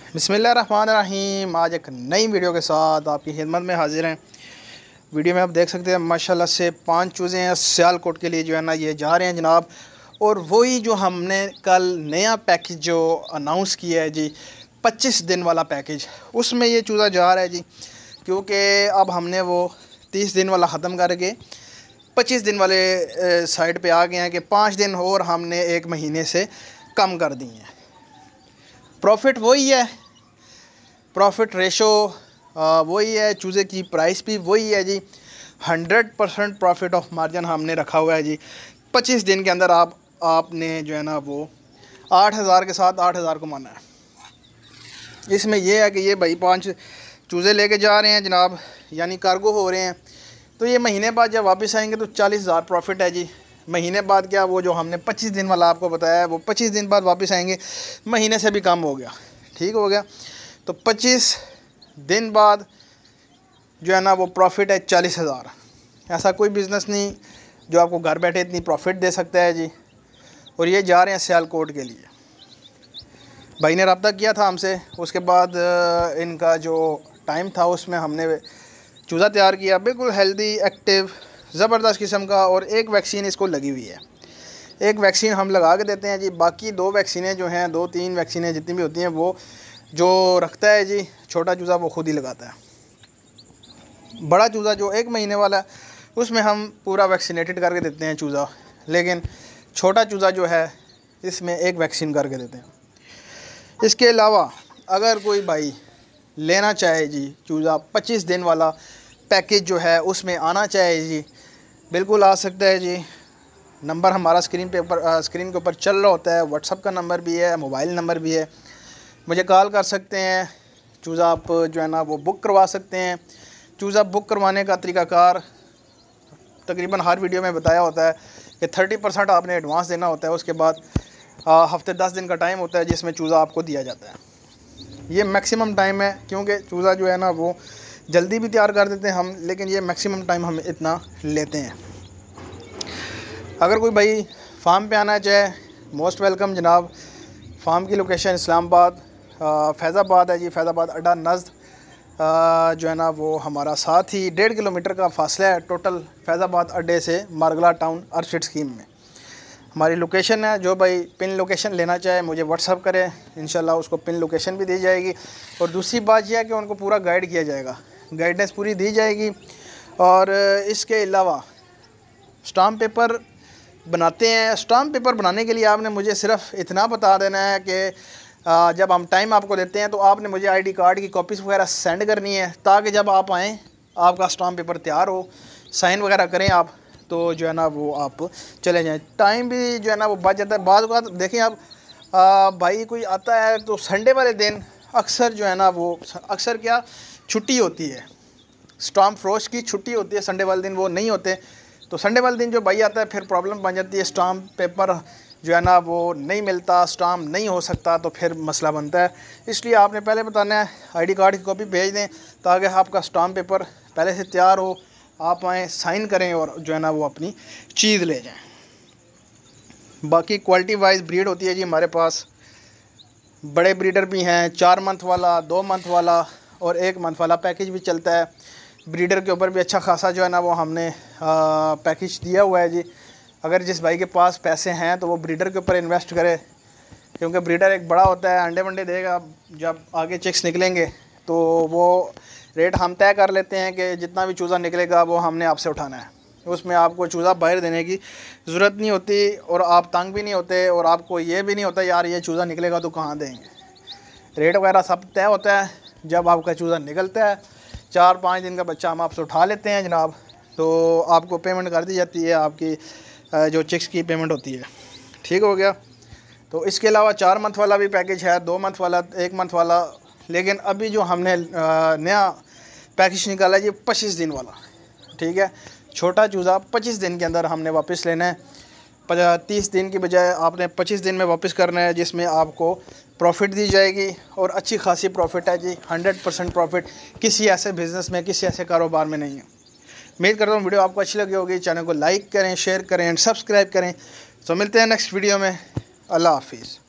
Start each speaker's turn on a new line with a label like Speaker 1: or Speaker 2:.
Speaker 1: बिस्मिल्लाहिर्रहमानिर्रहीम। आज एक नई वीडियो के साथ आपकी खिदमत में हाजिर हैं। वीडियो में आप देख सकते हैं माशाल्लाह से 5 चूज़े हैं सियालकोट के लिए जो है ना ये जा रहे हैं जनाब। और वही जो हमने कल नया पैकेज जो अनाउंस किया है जी 25 दिन वाला पैकेज, उसमें ये चूज़ा जा रहा है जी। क्योंकि अब हमने वो 30 दिन वाला ख़त्म करके 25 दिन वाले साइड पे आ गए हैं कि 5 दिन और हमने 1 महीने से कम कर दिए हैं। प्रॉफिट वही है, प्रॉफिट रेशो वही है, चूज़े की प्राइस भी वही है जी। 100% प्रॉफिट ऑफ मार्जिन हमने रखा हुआ है जी। 25 दिन के अंदर आपने जो है ना वो 8000 के साथ 8000 कमाना है। इसमें यह है कि ये भाई 5 चूज़े लेके जा रहे हैं जनाब, यानी कार्गो हो रहे हैं। तो ये महीने बाद जब वापस आएंगे तो 40,000 प्रॉफिट है जी। महीने बाद क्या, वो जो हमने 25 दिन वाला आपको बताया है वो 25 दिन बाद वापस आएंगे, महीने से भी कम हो गया, ठीक हो गया। तो 25 दिन बाद जो है ना वो प्रॉफिट है 40,000। ऐसा कोई बिज़नेस नहीं जो आपको घर बैठे इतनी प्रॉफिट दे सकता है जी। और ये जा रहे हैं सियालकोट के लिए। भाई ने रब्ता किया था हमसे, उसके बाद इनका जो टाइम था उसमें हमने चूज़ा तैयार किया, बिल्कुल हेल्दी एक्टिव ज़बरदस्त किस्म का। और एक वैक्सीन इसको लगी हुई है, एक वैक्सीन हम लगा के देते हैं जी। बाकी 2 वैक्सीनें जो हैं, 2-3 वैक्सीनें जितनी भी होती हैं वो जो रखता है जी छोटा चूज़ा वो खुद ही लगाता है। बड़ा चूज़ा जो 1 महीने वाला है उसमें हम पूरा वैक्सीनेटेड करके देते हैं चूज़ा, लेकिन छोटा चूज़ा जो है इसमें 1 वैक्सीन करके देते हैं। इसके अलावा अगर कोई भाई लेना चाहे जी चूज़ा 25 दिन वाला पैकेज जो है उसमें आना चाहे जी, बिल्कुल आ सकता है जी। नंबर हमारा स्क्रीन के ऊपर चल रहा होता है, व्हाट्सअप का नंबर भी है, मोबाइल नंबर भी है, मुझे कॉल कर सकते हैं। चूज़ा आप जो है ना वो बुक करवा सकते हैं। चूज़ा बुक करवाने का तरीक़ाकार तकरीबन हर वीडियो में बताया होता है कि 30% आपने एडवांस देना होता है, उसके बाद हफ्ते 10 दिन का टाइम होता है जिसमें चूज़ा आपको दिया जाता है। ये मैक्सिमम टाइम है, क्योंकि चूज़ा जो है ना वो जल्दी भी तैयार कर देते हैं हम, लेकिन ये मैक्सिमम टाइम हम इतना लेते हैं। अगर कोई भाई फार्म पे आना चाहे, मोस्ट वेलकम जनाब। फार्म की लोकेशन इस्लामाबाद फैज़ाबाद है जी। फैज़ाबाद अड्डा नज़द जो है ना वो हमारा साथ ही 1.5 किलोमीटर का फासला है टोटल फैज़ाबाद अड्डे से मारगला टाउन अर्शिड स्कीम में हमारी लोकेशन है। जो भाई पिन लोकेशन लेना चाहे मुझे व्हाट्सअप करें, इंशाल्लाह उसको पिन लोकेशन भी दी जाएगी। और दूसरी बात यह है कि उनको पूरा गाइड किया जाएगा, गाइडेंस पूरी दी जाएगी। और इसके अलावा स्टाम्प पेपर बनाते हैं। स्टाम्प पेपर बनाने के लिए आपने मुझे सिर्फ इतना बता देना है कि जब हम टाइम आपको देते हैं तो आपने मुझे आईडी कार्ड की कॉपीज़ वगैरह सेंड करनी है, ताकि जब आप आएँ आपका स्टाम्प पेपर तैयार हो, साइन वगैरह करें आप, तो जो है ना वो आप चले जाएं। टाइम भी जो है ना वो बच जाता है। बाद देखें आप भाई कोई आता है तो संडे वाले दिन अक्सर जो है ना वो अक्सर क्या छुट्टी होती है, स्टाम्प फरोश की छुट्टी होती है, संडे वाले दिन वो नहीं होते। तो संडे वाले दिन जो भाई आता है फिर प्रॉब्लम बन जाती है, स्टाम्प पेपर जो है ना वो नहीं मिलता, स्टाम्प नहीं हो सकता, तो फिर मसला बनता है। इसलिए आपने पहले बताना है, आईडी कार्ड की कॉपी भेज दें ताकि आपका स्टाम्प पेपर पहले से तैयार हो, आप आएँ साइन करें और जो है ना वो अपनी चीज़ ले जाएं। बाकी क्वालिटी वाइज ब्रीड होती है जी हमारे पास। बड़े ब्रीडर भी हैं, 4 मंथ वाला, 2 मंथ वाला और 1 मंथ वाला पैकेज भी चलता है। ब्रीडर के ऊपर भी अच्छा खासा जो है ना वो हमने पैकेज दिया हुआ है जी। अगर जिस भाई के पास पैसे हैं तो वो ब्रीडर के ऊपर इन्वेस्ट करे, क्योंकि ब्रीडर एक बड़ा होता है, अंडे वंडे देगा। जब आगे चिक्स निकलेंगे तो वो रेट हम तय कर लेते हैं कि जितना भी चूज़ा निकलेगा वो हमने आपसे उठाना है। उसमें आपको चूज़ा बाहर देने की ज़रूरत नहीं होती और आप तंग भी नहीं होते, और आपको ये भी नहीं होता यार ये चूज़ा निकलेगा तो कहाँ देंगे। रेट वगैरह सब तय होता है। जब आपका चूज़ा निकलता है 4-5 दिन का बच्चा हम आपसे उठा लेते हैं जनाब, तो आपको पेमेंट कर दी जाती है, आपकी जो चिक्स की पेमेंट होती है, ठीक हो गया। तो इसके अलावा 4 मंथ वाला भी पैकेज है, 2 मंथ वाला, 1 मंथ वाला। लेकिन अभी जो हमने नया पैकेज निकाला जी 25 दिन वाला, ठीक है। छोटा चूज़ा 25 दिन के अंदर हमने वापस लेना है। 30 दिन की बजाय आपने 25 दिन में वापस करना है, जिसमें आपको प्रॉफिट दी जाएगी और अच्छी खासी प्रॉफिट है जी। 100% प्रॉफिट किसी ऐसे बिज़नेस में, किसी ऐसे कारोबार में नहीं है। उम्मीद करता हूँ वीडियो आपको अच्छी लगी होगी। चैनल को लाइक करें, शेयर करें एंड सब्सक्राइब करें। तो मिलते हैं नेक्स्ट वीडियो में। अल्लाह हाफिज़।